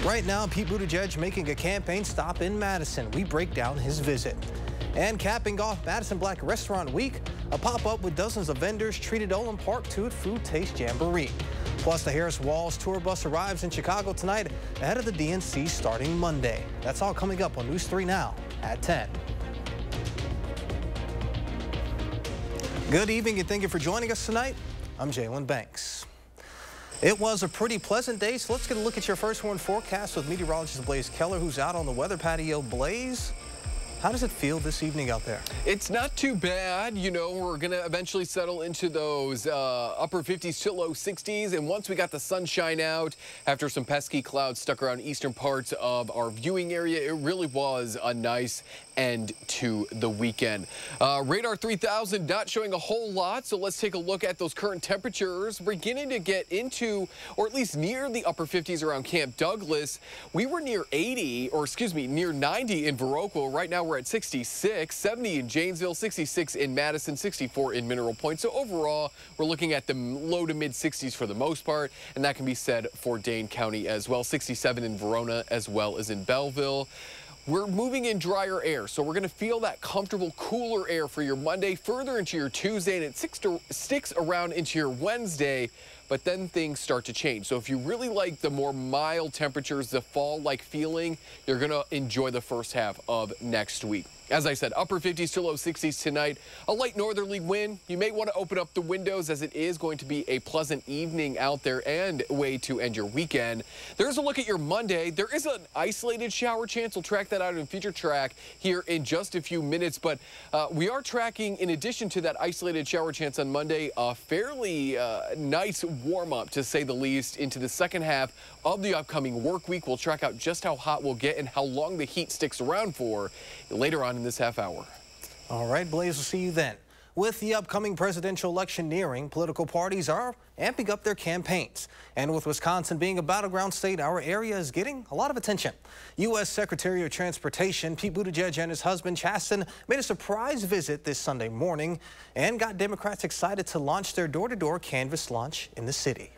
Right now, Pete Buttigieg making a campaign stop in Madison. We break down his visit. And capping off Madison Black Restaurant Week, a pop-up with dozens of vendors treated Olin Park to a food taste jamboree. Plus, the Harris Walls tour bus arrives in Chicago tonight ahead of the DNC starting Monday. That's all coming up on News 3 Now at 10. Good evening and thank you for joining us tonight. I'm Jalen Banks. It was a pretty pleasant day, so let's get a look at your first warn forecast with meteorologist Blaze Keller, who's out on the weather patio. Blaze, how does it feel this evening out there? It's not too bad. You know, we're going to eventually settle into those upper 50s to low 60s. And once we got the sunshine out, after some pesky clouds stuck around eastern parts of our viewing area, it really was a nice end to the weekend. Radar 3000 not showing a whole lot, so let's take a look at those current temperatures. We're beginning to get into, or at least near the upper 50s around Camp Douglas. We were near 80, or excuse me, near 90 in Viroqua. Right now we're at 66, 70 in Janesville, 66 in Madison, 64 in Mineral Point. So overall, we're looking at the low to mid 60s for the most part, and that can be said for Dane County as well. 67 in Verona as well as in Belleville. We're moving in drier air, so we're going to feel that comfortable, cooler air for your Monday, further into your Tuesday, and it sticks around into your Wednesday, but then things start to change. So if you really like the more mild temperatures, the fall-like feeling, you're going to enjoy the first half of next week. As I said, upper 50s to low 60s tonight. A light northerly wind. You may want to open up the windows as it is going to be a pleasant evening out there and a way to end your weekend. There's a look at your Monday. There is an isolated shower chance. We'll track that out in future track here in just a few minutes. But we are tracking, in addition to that isolated shower chance on Monday, a fairly nice warm-up, to say the least, into the second half of the upcoming work week. We'll track out just how hot we'll get and how long the heat sticks around for later on in this half hour. All right, Blaze, we'll see you then. With the upcoming presidential election nearing, political parties are amping up their campaigns. And with Wisconsin being a battleground state, our area is getting a lot of attention. U.S. Secretary of Transportation Pete Buttigieg and his husband Chasten made a surprise visit this Sunday morning and got Democrats excited to launch their door-to-door canvass launch in the city.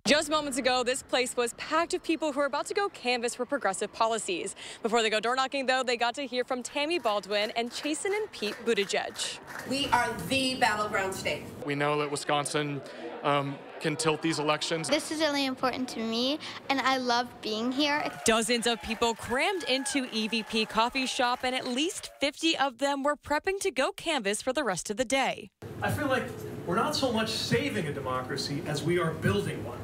Just moments ago, this place was packed with people who are about to go canvass for progressive policies. Before they go door knocking, though, they got to hear from Tammy Baldwin and Chasten and Pete Buttigieg. We are the battleground state. We know that Wisconsin can tilt these elections. This is really important to me, and I love being here. Dozens of people crammed into EVP Coffee Shop, and at least 50 of them were prepping to go canvass for the rest of the day. I feel like we're not so much saving a democracy as we are building one.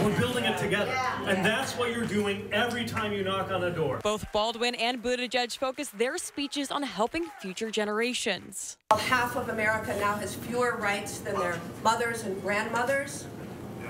We're building it together, and that's what you're doing every time you knock on a door. Both Baldwin and Buttigieg focused their speeches on helping future generations. Half of America now has fewer rights than their mothers and grandmothers.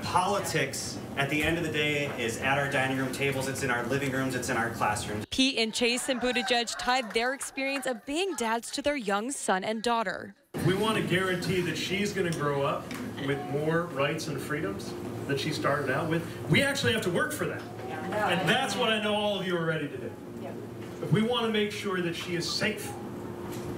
Politics, at the end of the day, is at our dining room tables, it's in our living rooms, it's in our classrooms. Pete and Chasten Buttigieg tied their experience of being dads to their young son and daughter. We want to guarantee that she's going to grow up with more rights and freedoms that she started out with. We actually have to work for that. And that's what I know all of you are ready to do. If we want to make sure that she is safe,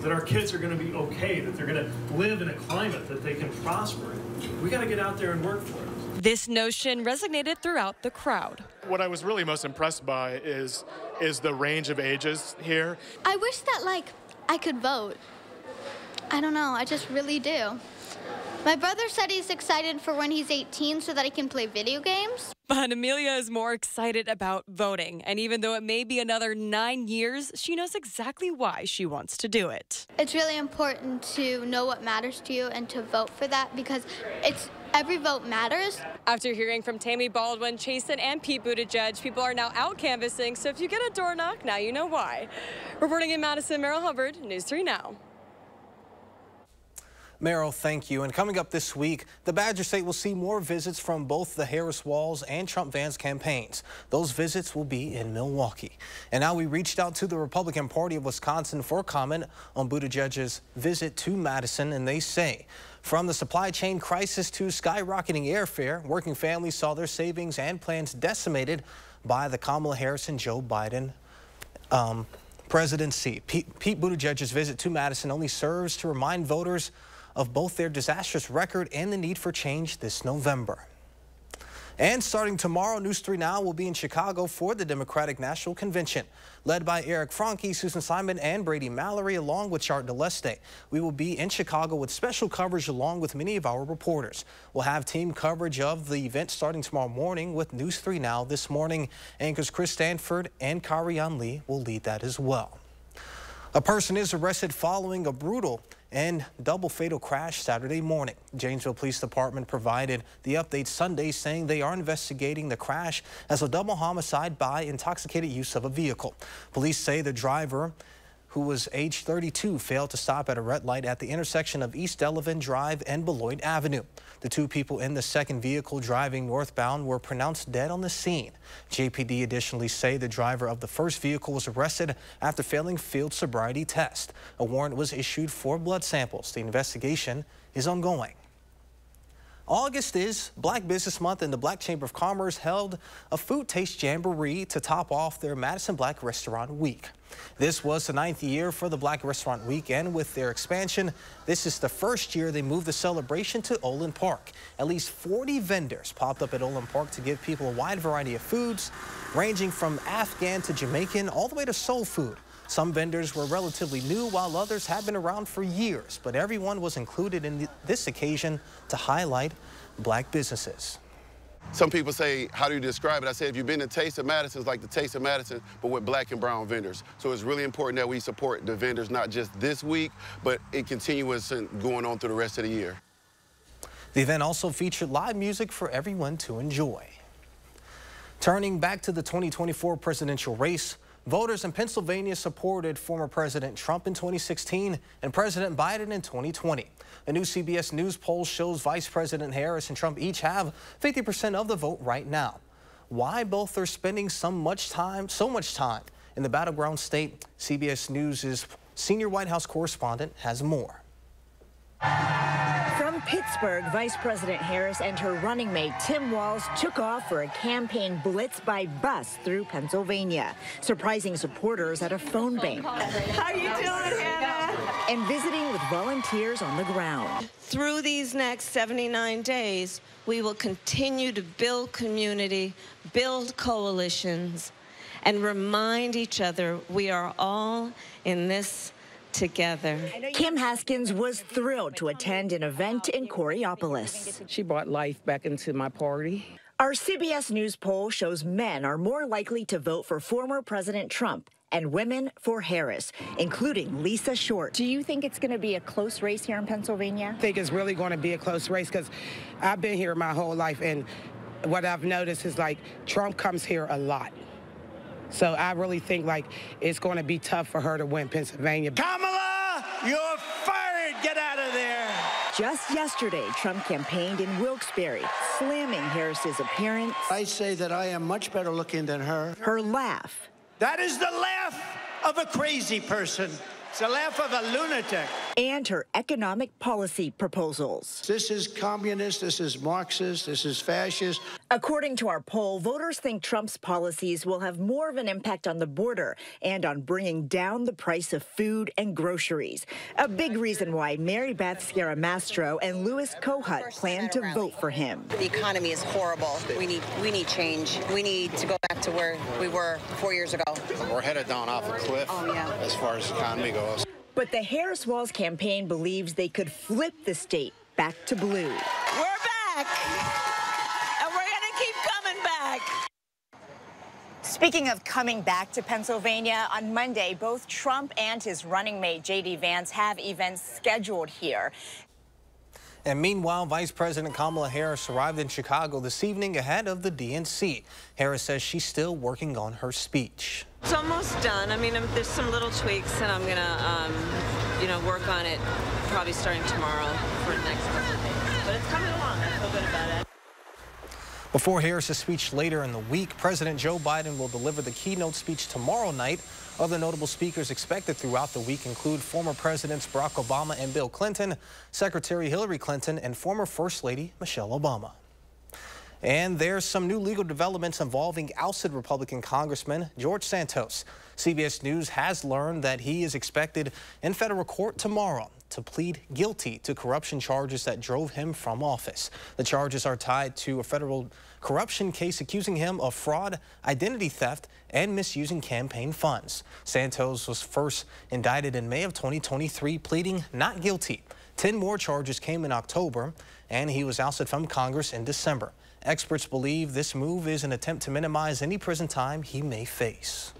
that our kids are going to be okay, that they're going to live in a climate that they can prosper in, we got to get out there and work for it. This notion resonated throughout the crowd. What I was really most impressed by is the range of ages here. I wish that, I could vote. I don't know, I just really do. My brother said he's excited for when he's 18 so that he can play video games. But Amelia is more excited about voting. And even though it may be another 9 years, she knows exactly why she wants to do it. It's really important to know what matters to you and to vote for that because every vote matters. After hearing from Tammy Baldwin, Chasten, and Pete Buttigieg, people are now out canvassing. So if you get a door knock, now you know why. Reporting in Madison, Meryl Hubbard, News 3 Now. Meryl, thank you. And coming up this week, the Badger State will see more visits from both the Harris Walls and Trump Vance campaigns. Those visits will be in Milwaukee. And now we reached out to the Republican Party of Wisconsin for comment on Buttigieg's visit to Madison, and they say, from the supply chain crisis to skyrocketing airfare, working families saw their savings and plans decimated by the Kamala Harris and Joe Biden presidency. Pete Buttigieg's visit to Madison only serves to remind voters of both their disastrous record and the need for change this November. And starting tomorrow, News 3 Now will be in Chicago for the Democratic National Convention. Led by Eric Franke, Susan Simon, and Brady Mallory, along with Chart DeLeste. We will be in Chicago with special coverage along with many of our reporters. We'll have team coverage of the event starting tomorrow morning with News 3 Now this morning. Anchors Chris Stanford and Karian Lee will lead that as well. A person is arrested following a brutal and double fatal crash Saturday morning. Janesville Police Department provided the update Sunday, saying they are investigating the crash as a double homicide by intoxicated use of a vehicle. Police say the driver, who was age 32, failed to stop at a red light at the intersection of East Delavan Drive and Beloit Avenue. The two people in the second vehicle driving northbound were pronounced dead on the scene. JPD additionally say the driver of the first vehicle was arrested after failing field sobriety test. A warrant was issued for blood samples. The investigation is ongoing. August is Black Business Month, and the Black Chamber of Commerce held a food taste jamboree to top off their Madison Black Restaurant Week. This was the 9th year for the Black Restaurant Week, and with their expansion, this is the first year they moved the celebration to Olin Park. At least 40 vendors popped up at Olin Park to give people a wide variety of foods, ranging from Afghan to Jamaican, all the way to soul food. Some vendors were relatively new, while others had been around for years, but everyone was included in this occasion to highlight Black businesses. Some people say, how do you describe it? I say, if you've been to Taste of Madison, it's like the Taste of Madison, but with Black and brown vendors. So it's really important that we support the vendors, not just this week, but it continues going on through the rest of the year. The event also featured live music for everyone to enjoy. Turning back to the 2024 presidential race, voters in Pennsylvania supported former President Trump in 2016 and President Biden in 2020. A new CBS News poll shows Vice President Harris and Trump each have 50% of the vote right now. Why both are spending so much time in the battleground state? CBS News' senior White House correspondent has more. From Pittsburgh, Vice President Harris and her running mate Tim Walz took off for a campaign blitz by bus through Pennsylvania, surprising supporters at a phone bank. How you doing, Hannah? And visiting with volunteers on the ground. Through these next 79 days, we will continue to build community, build coalitions, and remind each other we are all in this together. Kim Haskins was thrilled to attend an event in Coraopolis. She brought life back into my party. Our CBS News poll shows men are more likely to vote for former President Trump and women for Harris, including Lisa Short. Do you think it's going to be a close race here in Pennsylvania? I think it's really going to be a close race because I've been here my whole life, and what I've noticed is like Trump comes here a lot. So I really think like it's going to be tough for her to win Pennsylvania. Kamala, you're fired. Get out of there. Just yesterday, Trump campaigned in Wilkes-Barre, slamming Harris's appearance. I say that I am much better looking than her. Her laugh. That is the laugh of a crazy person. It's the laugh of a lunatic. And her economic policy proposals. This is communist, this is Marxist, this is fascist. According to our poll, voters think Trump's policies will have more of an impact on the border and on bringing down the price of food and groceries. A big reason why Mary Beth Scaramastro and Louis Kohut plan to vote for him. The economy is horrible. We need change. We need to go back to where we were 4 years ago. We're headed down off a cliff as far as the economy goes. But the Harris-Walz campaign believes they could flip the state back to blue. We're back, and we're going to keep coming back. Speaking of coming back to Pennsylvania, on Monday, both Trump and his running mate, J.D. Vance, have events scheduled here. And meanwhile, Vice President Kamala Harris arrived in Chicago this evening ahead of the DNC. Harris says she's still working on her speech. It's almost done. I mean, there's some little tweaks, and I'm going to, work on it probably starting tomorrow for the next couple of days. But it's coming along. I feel good about it. Before Harris's speech later in the week, President Joe Biden will deliver the keynote speech tomorrow night. Other notable speakers expected throughout the week include former Presidents Barack Obama and Bill Clinton, Secretary Hillary Clinton, and former First Lady Michelle Obama. And there's some new legal developments involving ousted Republican Congressman George Santos. CBS News has learned that he is expected in federal court tomorrow. to plead guilty to corruption charges that drove him from office. The charges are tied to a federal corruption case accusing him of fraud, identity theft, and misusing campaign funds. Santos was first indicted in May of 2023, pleading not guilty. 10 more charges came in October, and he was ousted from Congress in December. Experts believe this move is an attempt to minimize any prison time he may face.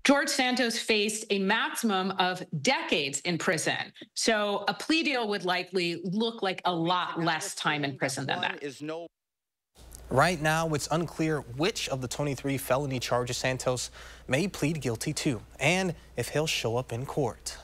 George Santos faced a maximum of decades in prison, so a plea deal would likely look like a lot less time in prison than that. Right now, it's unclear which of the 23 felony charges Santos may plead guilty to, and if he'll show up in court.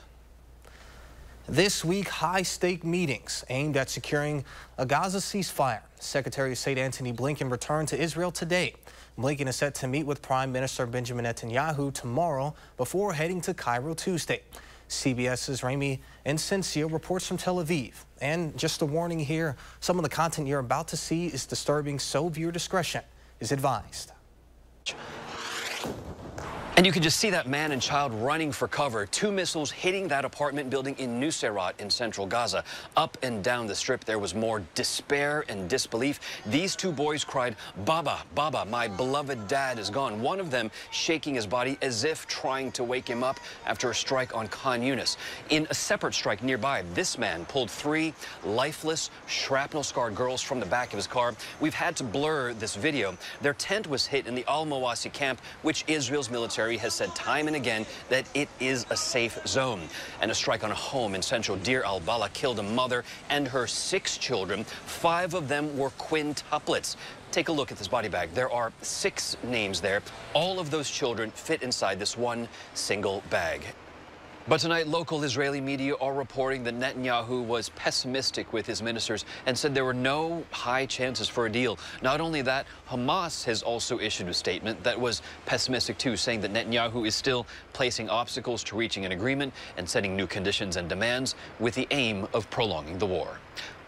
This week, high-stake meetings aimed at securing a Gaza ceasefire. Secretary of State Antony Blinken returned to Israel today. Blinken is set to meet with Prime Minister Benjamin Netanyahu tomorrow before heading to Cairo Tuesday. CBS's Ramy Incencio reports from Tel Aviv. And just a warning here, some of the content you're about to see is disturbing, so viewer discretion is advised. And you can just see that man and child running for cover. 2 missiles hitting that apartment building in Nuseirat in central Gaza. Up and down the strip, there was more despair and disbelief. These 2 boys cried, "Baba, Baba, my beloved dad is gone." One of them shaking his body as if trying to wake him up after a strike on Khan Yunis. In a separate strike nearby, this man pulled 3 lifeless, shrapnel-scarred girls from the back of his car. We've had to blur this video. Their tent was hit in the Al-Mawasi camp, which Israel's military has said time and again that it is a safe zone. And a strike on a home in central Deir al-Balah killed a mother and her 6 children. 5 of them were quintuplets. Take a look at this body bag. There are 6 names there. All of those children fit inside this one single bag. But tonight, local Israeli media are reporting that Netanyahu was pessimistic with his ministers and said there were no high chances for a deal. Not only that, Hamas has also issued a statement that was pessimistic too, saying that Netanyahu is still placing obstacles to reaching an agreement and setting new conditions and demands with the aim of prolonging the war.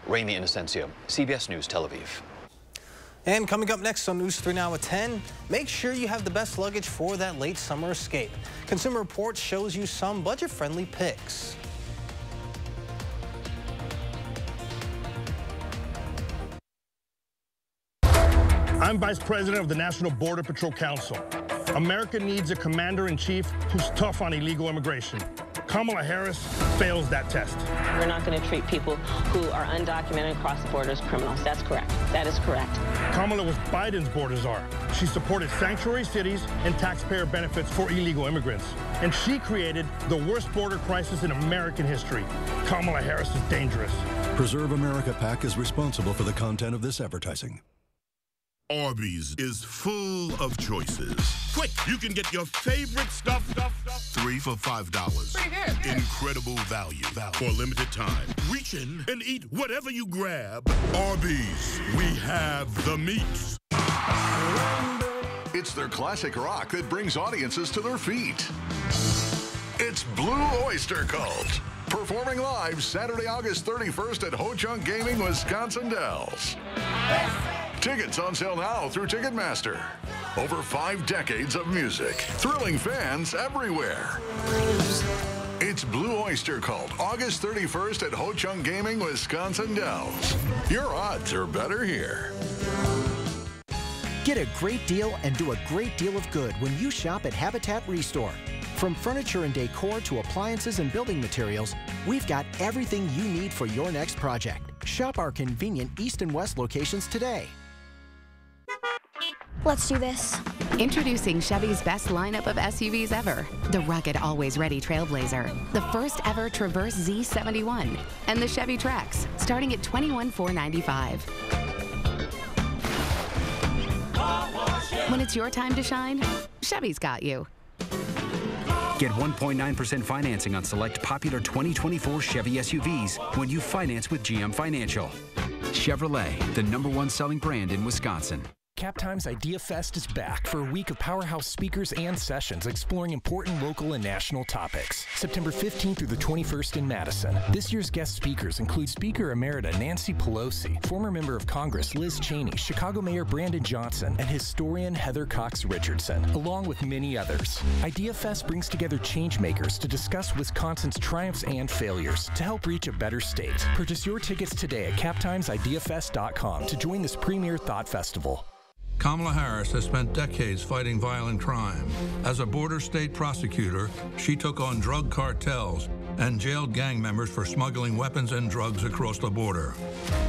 Ramy Innocencio, CBS News, Tel Aviv. And coming up next on News 3 Now at 10, make sure you have the best luggage for that late summer escape. Consumer Reports shows you some budget-friendly picks. I'm Vice President of the National Border Patrol Council. America needs a commander-in-chief who's tough on illegal immigration. Kamala Harris fails that test. We're not going to treat people who are undocumented across the border as criminals. That's correct. That is correct. Kamala was Biden's border czar. She supported sanctuary cities and taxpayer benefits for illegal immigrants. And she created the worst border crisis in American history. Kamala Harris is dangerous. Preserve America PAC is responsible for the content of this advertising. Arby's is full of choices. Quick, you can get your favorite stuff 3 for $5. Pretty good. Incredible value for a limited time. Reach in and eat whatever you grab. Arby's, we have the meats. It's their classic rock that brings audiences to their feet. It's Blue Oyster Cult, performing live Saturday, August 31st at Ho Chunk Gaming, Wisconsin Dells. Tickets on sale now through Ticketmaster. Over 5 decades of music, thrilling fans everywhere. It's Blue Oyster Cult, August 31st at Ho Chunk Gaming, Wisconsin Dells. Your odds are better here. Get a great deal and do a great deal of good when you shop at Habitat Restore. From furniture and decor to appliances and building materials, we've got everything you need for your next project. Shop our convenient East and West locations today. Let's do this. Introducing Chevy's best lineup of SUVs ever. The rugged, always-ready Trailblazer, the first ever Traverse Z71, and the Chevy Trax, starting at $21,495. When it's your time to shine, Chevy's got you. Get 1.9% financing on select popular 2024 Chevy SUVs when you finance with GM Financial. Chevrolet, the #1 selling brand in Wisconsin. Captime's Idea Fest is back for a week of powerhouse speakers and sessions exploring important local and national topics. September 15th through the 21st in Madison. This year's guest speakers include Speaker Emerita Nancy Pelosi, former member of Congress Liz Cheney, Chicago Mayor Brandon Johnson, and historian Heather Cox Richardson, along with many others. Idea Fest brings together changemakers to discuss Wisconsin's triumphs and failures to help reach a better state. Purchase your tickets today at captimesideafest.com to join this premier thought festival. Kamala Harris has spent decades fighting violent crime. As a border state prosecutor, she took on drug cartels and jailed gang members for smuggling weapons and drugs across the border.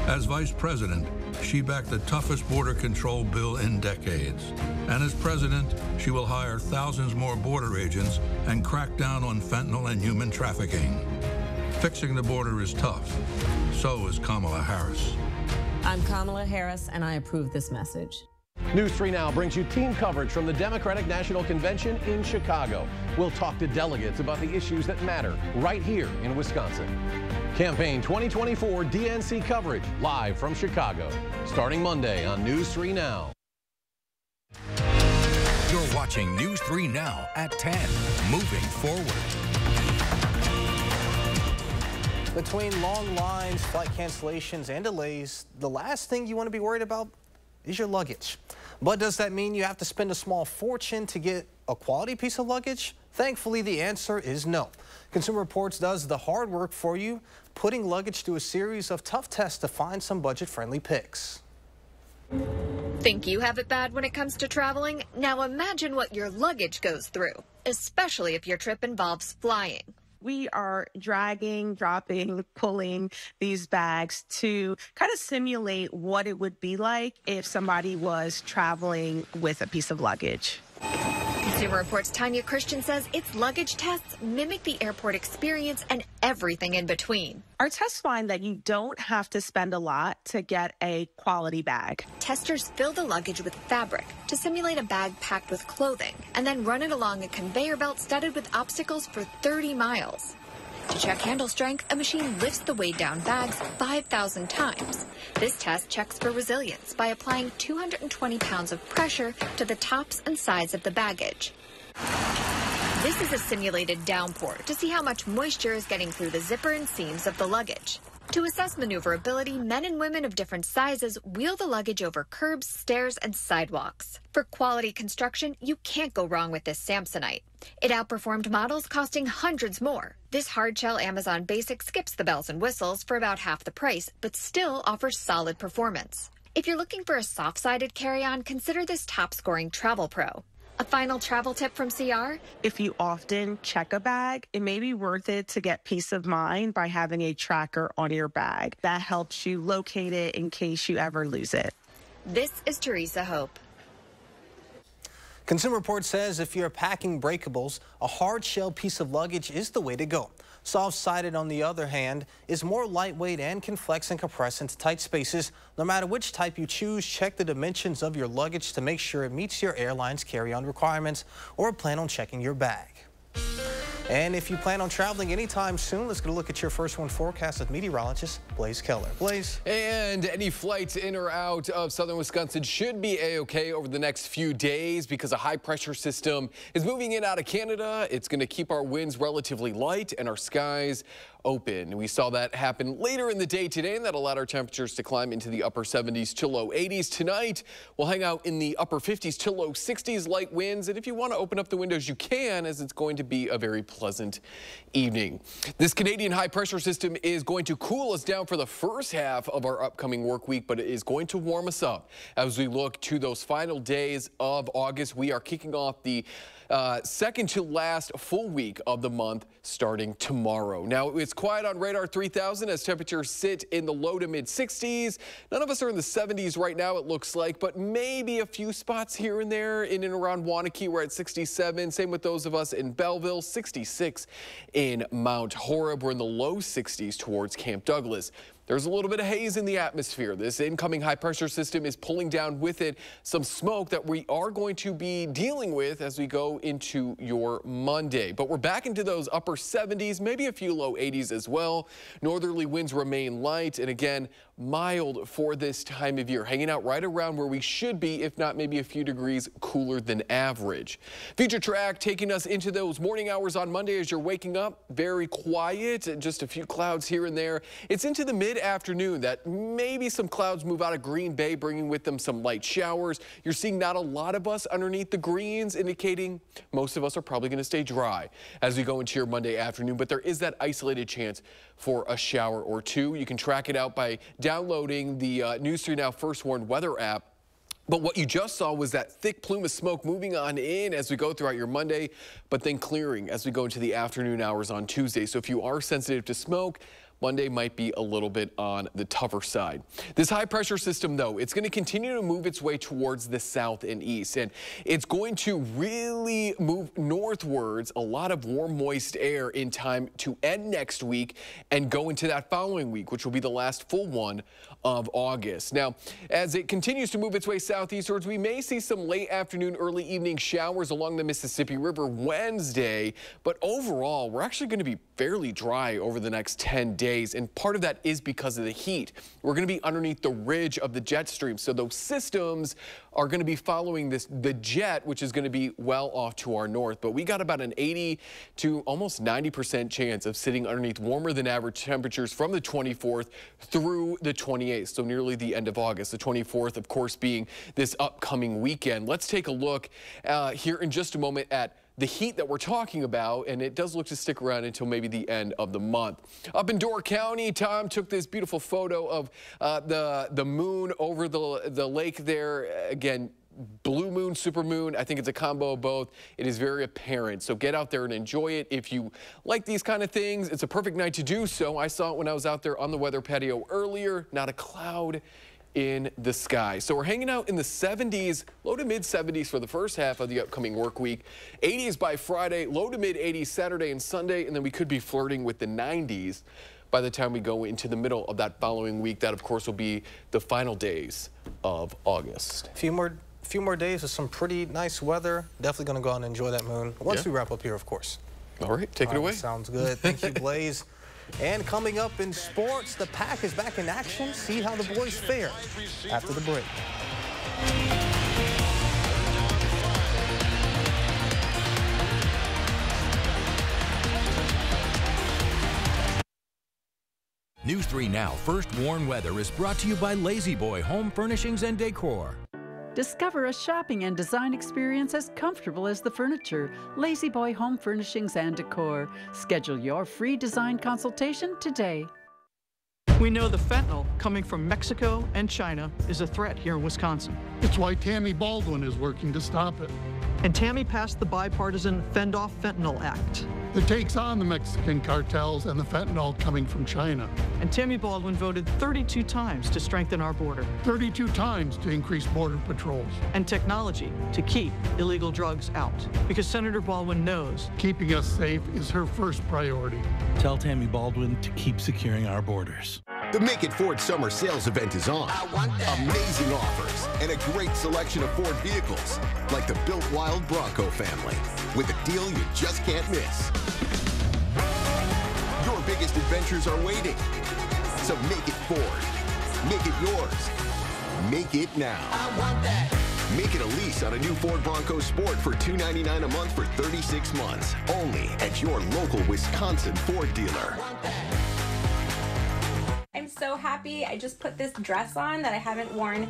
As vice president, she backed the toughest border control bill in decades. And as president, she will hire thousands more border agents and crack down on fentanyl and human trafficking. Fixing the border is tough. So is Kamala Harris. I'm Kamala Harris, and I approve this message. News 3 Now brings you team coverage from the Democratic National Convention in Chicago. We'll talk to delegates about the issues that matter right here in Wisconsin. Campaign 2024 DNC coverage live from Chicago, starting Monday on News 3 Now. You're watching News 3 Now at 10, moving forward. Between long lines, flight cancellations, and delays, the last thing you want to be worried about is your luggage. But does that mean you have to spend a small fortune to get a quality piece of luggage? Thankfully, the answer is no. Consumer Reports does the hard work for you, putting luggage through a series of tough tests to find some budget-friendly picks. Think you have it bad when it comes to traveling? Now imagine what your luggage goes through, especially if your trip involves flying. We are dragging, dropping, pulling these bags to kind of simulate what it would be like if somebody was traveling with a piece of luggage. Consumer Reports' Tanya Christian says its luggage tests mimic the airport experience and everything in between. Our tests find that you don't have to spend a lot to get a quality bag. Testers fill the luggage with fabric to simulate a bag packed with clothing and then run it along a conveyor belt studded with obstacles for 30 miles. To check handle strength, a machine lifts the weighed-down bags 5,000 times. This test checks for resilience by applying 220 pounds of pressure to the tops and sides of the baggage. This is a simulated downpour to see how much moisture is getting through the zipper and seams of the luggage. To assess maneuverability, men and women of different sizes wheel the luggage over curbs, stairs, and sidewalks. For quality construction, you can't go wrong with this Samsonite. It outperformed models costing hundreds more. This hardshell Amazon Basic skips the bells and whistles for about half the price, but still offers solid performance. If you're looking for a soft-sided carry-on, consider this top-scoring Travel Pro. A final travel tip from CR? If you often check a bag, it may be worth it to get peace of mind by having a tracker on your bag. That helps you locate it in case you ever lose it. This is Teresa Hope. Consumer Reports says if you're packing breakables, a hard shell piece of luggage is the way to go. Soft-sided, on the other hand, is more lightweight and can flex and compress into tight spaces. No matter which type you choose, check the dimensions of your luggage to make sure it meets your airline's carry-on requirements, or plan on checking your bag. And if you plan on traveling anytime soon, let's get a look at your first one forecast with meteorologist Blaze Keller. Blaze. And any flights in or out of southern Wisconsin should be A-OK over the next few days because a high-pressure system is moving in out of Canada. It's going to keep our winds relatively light and our skies open. We saw that happen later in the day today, and that allowed our temperatures to climb into the upper 70s to low 80s. Tonight, we'll hang out in the upper 50s to low 60s, light winds. And if you want to open up the windows, you can, as it's going to be a very pleasant evening. This Canadian high-pressure system is going to cool us down for the first half of our upcoming work week, but it is going to warm us up as we look to those final days of August. We are kicking off the second to last full week of the month starting tomorrow. Now, it's quiet on radar 3000 as temperatures sit in the low to mid 60s. None of us are in the 70s right now, it looks like, but maybe a few spots here and there in and around Waunakee. We're at 67. Same with those of us in Belleville, 66 in Mount Horeb. We're in the low 60s towards Camp Douglas. There's a little bit of haze in the atmosphere. This incoming high-pressure system is pulling down with it some smoke that we are going to be dealing with as we go into your Monday. But we're back into those upper 70s, maybe a few low 80s as well. Northerly winds remain light, and again, mild for this time of year, hanging out right around where we should be, if not maybe a few degrees cooler than average. Future track taking us into those morning hours on Monday as you're waking up. Very quiet, just a few clouds here and there. It's into the mid-afternoon that maybe some clouds move out of Green Bay, bringing with them some light showers. You're seeing not a lot of us underneath the greens, indicating most of us are probably going to stay dry as we go into your Monday afternoon, but there is that isolated chance for a shower or two. You can track it out by downloading the News 3 Now First Warn weather app. But what you just saw was that thick plume of smoke moving on in as we go throughout your Monday, but then clearing as we go into the afternoon hours on Tuesday. So if you are sensitive to smoke, Monday might be a little bit on the tougher side. This high pressure system, though, it's going to continue to move its way towards the south and east, and it's going to really move northwards. A lot of warm, moist air in time to end next week and go into that following week, which will be the last full one of August. Now, as it continues to move its way southeastwards, we may see some late afternoon, early evening showers along the Mississippi River Wednesday, but overall, we're actually going to be fairly dry over the next 10 days, and part of that is because of the heat. We're going to be underneath the ridge of the jet stream, so those systems are going to be following the jet, which is going to be well off to our north, but we got about an 80 to almost 90% chance of sitting underneath warmer than average temperatures from the 24th through the 28th, so nearly the end of August. The 24th, of course, being this upcoming weekend. Let's take a look here in just a moment at the heat that we're talking about, and it does look to stick around until maybe the end of the month. Up in Door County, Tom took this beautiful photo of the moon over the lake there. Again, blue moon, super moon. I think it's a combo of both. It is very apparent, so get out there and enjoy it. If you like these kind of things, it's a perfect night to do so. I saw it when I was out there on the weather patio earlier. Not a cloud in the sky. So we're hanging out in the 70s, low to mid 70s for the first half of the upcoming work week. 80s by Friday, low to mid 80s Saturday and Sunday, and then we could be flirting with the 90s by the time we go into the middle of that following week. That, of course, will be the final days of August. A few more days of some pretty nice weather. Definitely going to go out and enjoy that moon once we wrap up here, of course. All right, take it away. Sounds good. Thank you, Blaze. And coming up in sports, the Pack is back in action. See how the boys fare after the break. News 3 Now First Warn Weather is brought to you by Lazy Boy Home Furnishings and Decor. Discover a shopping and design experience as comfortable as the furniture. Lazy Boy Home Furnishings and Decor. Schedule your free design consultation today. We know the fentanyl coming from Mexico and China is a threat here in Wisconsin. It's why Tammy Baldwin is working to stop it. And Tammy passed the bipartisan Fend Off Fentanyl Act that takes on the Mexican cartels and the fentanyl coming from China. And Tammy Baldwin voted 32 times to strengthen our border. 32 times to increase border patrols. And technology to keep illegal drugs out. Because Senator Baldwin knows keeping us safe is her first priority. Tell Tammy Baldwin to keep securing our borders. The Make It Ford Summer Sales event is on. Amazing offers and a great selection of Ford vehicles, like the Built Wild Bronco family, with a deal you just can't miss. Your biggest adventures are waiting. So make it Ford. Make it yours. Make it now. I want that. Make it a lease on a new Ford Bronco Sport for $299 a month for 36 months. Only at your local Wisconsin Ford dealer. I'm so happy. I just put this dress on that I haven't worn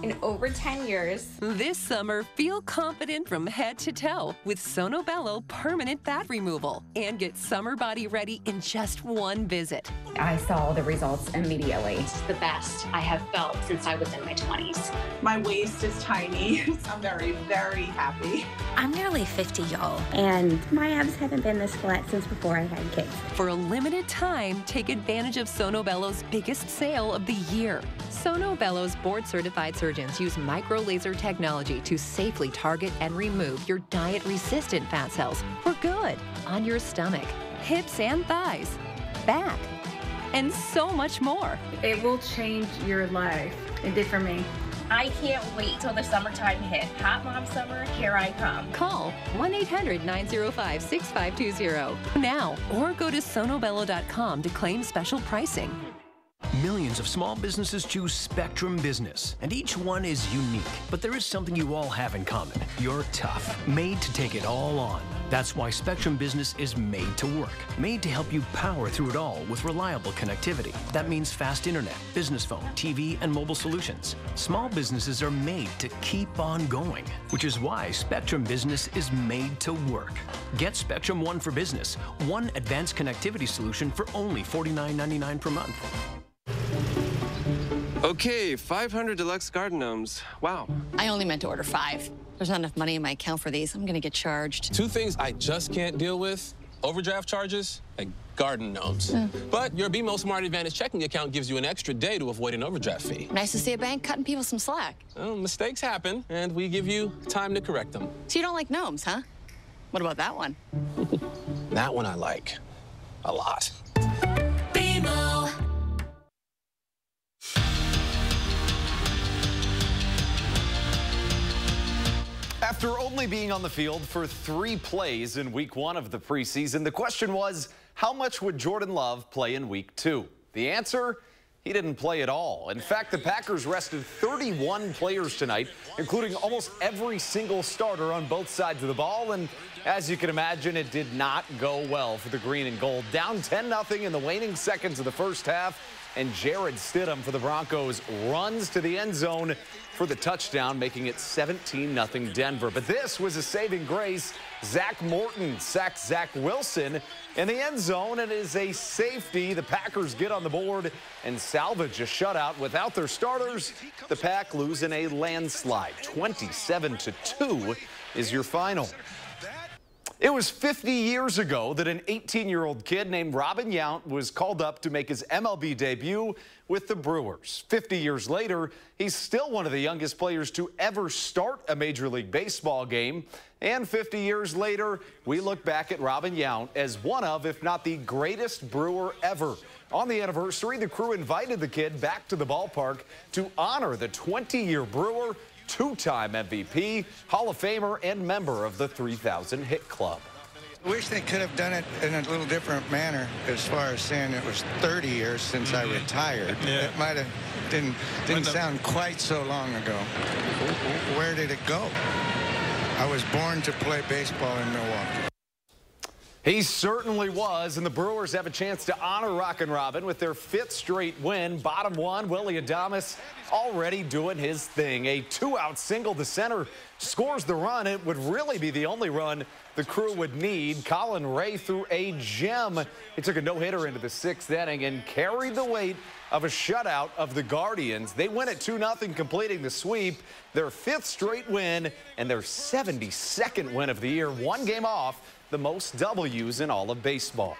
in over 10 years. This summer, feel confident from head to toe with Sono Bello Permanent Fat Removal and get summer body ready in just one visit. I saw the results immediately. It's the best I have felt since I was in my 20s. My waist is tiny. I'm very, very happy. I'm nearly 50, y'all, and my abs haven't been this flat since before I had kids. For a limited time, take advantage of Sono Bello's biggest sale of the year. Sono Bello's board-certified surgeons use micro-laser technology to safely target and remove your diet-resistant fat cells for good on your stomach, hips and thighs, back, and so much more. It will change your life. It did for me. I can't wait till the summertime hit. Hot Mom Summer, here I come. Call 1-800-905-6520 now or go to sonobello.com to claim special pricing. Millions of small businesses choose Spectrum Business, and each one is unique. But there is something you all have in common. You're tough, made to take it all on. That's why Spectrum Business is made to work, made to help you power through it all with reliable connectivity. That means fast internet, business phone, TV, and mobile solutions. Small businesses are made to keep on going, which is why Spectrum Business is made to work. Get Spectrum One for Business, one advanced connectivity solution for only $49.99 per month. Okay, 500 deluxe garden gnomes. Wow. I only meant to order 5. There's not enough money in my account for these. I'm gonna get charged. 2 things I just can't deal with: overdraft charges and garden gnomes. But your BMO Smart Advantage checking account gives you an extra day to avoid an overdraft fee. Nice to see a bank cutting people some slack. Well, mistakes happen, and we give you time to correct them. So you don't like gnomes, huh? What about that one? That one I like a lot. BMO. After only being on the field for 3 plays in week 1 of the preseason, the question was, how much would Jordan Love play in week 2? The answer? He didn't play at all. In fact, the Packers rested 31 players tonight, including almost every single starter on both sides of the ball. And as you can imagine, it did not go well for the green and gold. Down 10-0 in the waning seconds of the first half. And Jared Stidham for the Broncos runs to the end zone for the touchdown, making it 17-0 Denver. But this was a saving grace. Zach Morton sacked Zach Wilson in the end zone, and it is a safety. The Packers get on the board and salvage a shutout. Without their starters, the Pack lose in a landslide. 27-2 is your final. It was 50 years ago that an 18-year-old kid named Robin Yount was called up to make his MLB debut with the Brewers. 50 years later, he's still one of the youngest players to ever start a Major League Baseball game. And 50 years later, we look back at Robin Yount as one of, if not the greatest Brewer ever. On the anniversary, the crew invited the kid back to the ballpark to honor the 20-year Brewer, 2-time MVP, Hall of Famer, and member of the 3,000 Hit Club. I wish they could have done it in a little different manner as far as saying it was 30 years since I retired. Yeah. It might have didn't sound quite so long ago. Where did it go? I was born to play baseball in Milwaukee. He certainly was, and the Brewers have a chance to honor Rockin' Robin with their 5th straight win. Bottom 1, Willie Adames already doing his thing. A 2-out single to center scores the run. It would really be the only run the crew would need. Colin Ray threw a gem. He took a no-hitter into the 6th inning and carried the weight of a shutout of the Guardians. They win at 2-0, completing the sweep, their 5th straight win and their 72nd win of the year, 1 game off the most W's in all of baseball.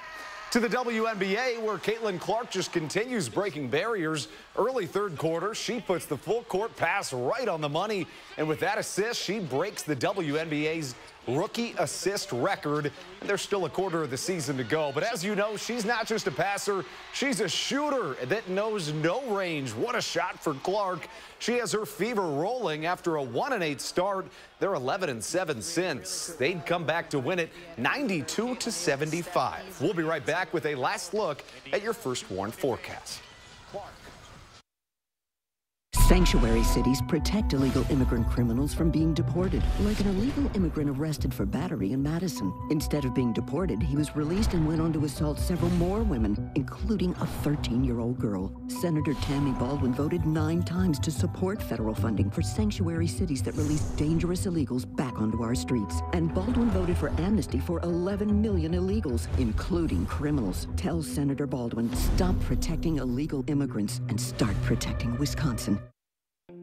To the WNBA, where Caitlin Clark just continues breaking barriers. Early 3rd quarter, she puts the full court pass right on the money, and with that assist, she breaks the WNBA's rookie assist record. And there's still a quarter of the season to go. But as you know, she's not just a passer, she's a shooter that knows no range. What a shot for Clark. She has her fever rolling after a 1-8 start. They're 11-7 since. They'd come back to win it 92-75. We'll be right back with a last look at your First Warn forecast. Sanctuary cities protect illegal immigrant criminals from being deported, like an illegal immigrant arrested for battery in Madison. Instead of being deported, he was released and went on to assault several more women, including a 13-year-old girl. Senator Tammy Baldwin voted 9 times to support federal funding for sanctuary cities that release dangerous illegals back onto our streets. And Baldwin voted for amnesty for 11 million illegals, including criminals. Tell Senator Baldwin, stop protecting illegal immigrants and start protecting Wisconsin.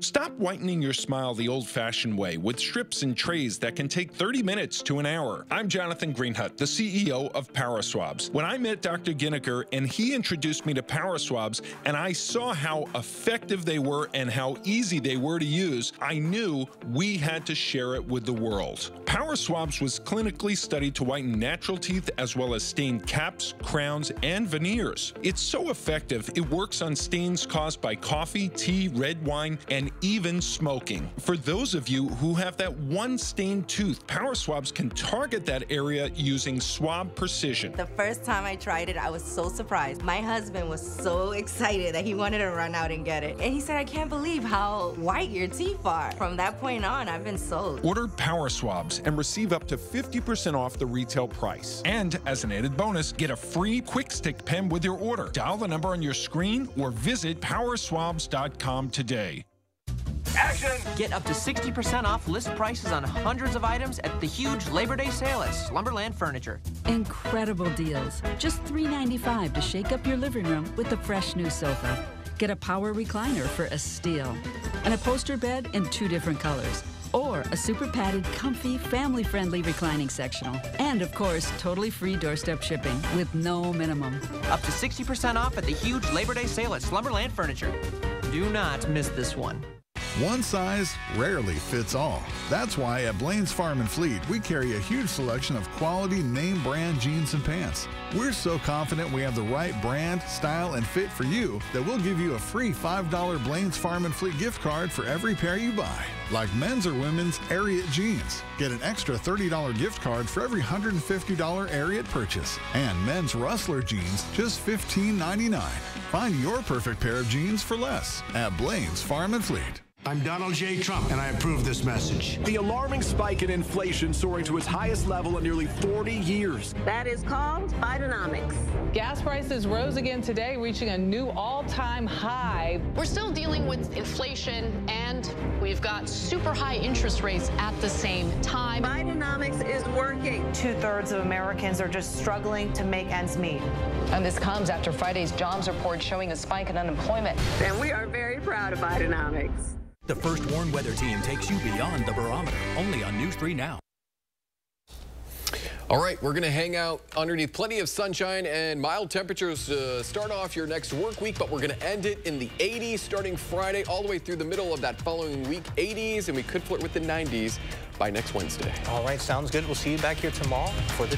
Stop whitening your smile the old-fashioned way with strips and trays that can take 30 minutes to an hour. I'm Jonathan Greenhut, the CEO of PowerSwabs. When I met Dr. Ginniker and he introduced me to PowerSwabs and I saw how effective they were and how easy they were to use, I knew we had to share it with the world. PowerSwabs was clinically studied to whiten natural teeth as well as stain caps, crowns, and veneers. It's so effective, it works on stains caused by coffee, tea, red wine, and even smoking. For those of you who have that one stained tooth, Power Swabs can target that area using swab precision. The first time I tried it, I was so surprised. My husband was so excited that he wanted to run out and get it. And he said, I can't believe how white your teeth are. From that point on, I've been sold. Order Power Swabs and receive up to 50% off the retail price. And as an added bonus, get a free Quick Stick pen with your order. Dial the number on your screen or visit powerswabs.com today. Action! Get up to 60% off list prices on hundreds of items at the huge Labor Day sale at Slumberland Furniture. Incredible deals. Just $3.95 to shake up your living room with a fresh new sofa. Get a power recliner for a steal. And a poster bed in 2 different colors. Or a super padded, comfy, family-friendly reclining sectional. And of course, totally free doorstep shipping with no minimum. Up to 60% off at the huge Labor Day sale at Slumberland Furniture. Do not miss this one. One size rarely fits all. That's why at Blaine's Farm and Fleet, we carry a huge selection of quality name brand jeans and pants. We're so confident we have the right brand, style, and fit for you that we'll give you a free $5 Blaine's Farm and Fleet gift card for every pair you buy. Like men's or women's Ariat jeans. Get an extra $30 gift card for every $150 Ariat purchase. And men's Rustler jeans, just $15.99. Find your perfect pair of jeans for less at Blaine's Farm and Fleet. I'm Donald J. Trump, and I approve this message. The alarming spike in inflation soaring to its highest level in nearly 40 years. That is called Bidenomics. Gas prices rose again today, reaching a new all-time high. We're still dealing with inflation, and we've got super high interest rates at the same time. Bidenomics is working. 2/3 of Americans are just struggling to make ends meet. And this comes after Friday's jobs report showing a spike in unemployment. And we are very proud of Bidenomics. The First Warn Weather Team takes you beyond the barometer, only on News 3 Now. All right, we're going to hang out underneath plenty of sunshine and mild temperatures to start off your next work week, but we're going to end it in the 80s starting Friday all the way through the middle of that following week, 80s, and we could flirt with the 90s by next Wednesday. All right, sounds good. We'll see you back here tomorrow for the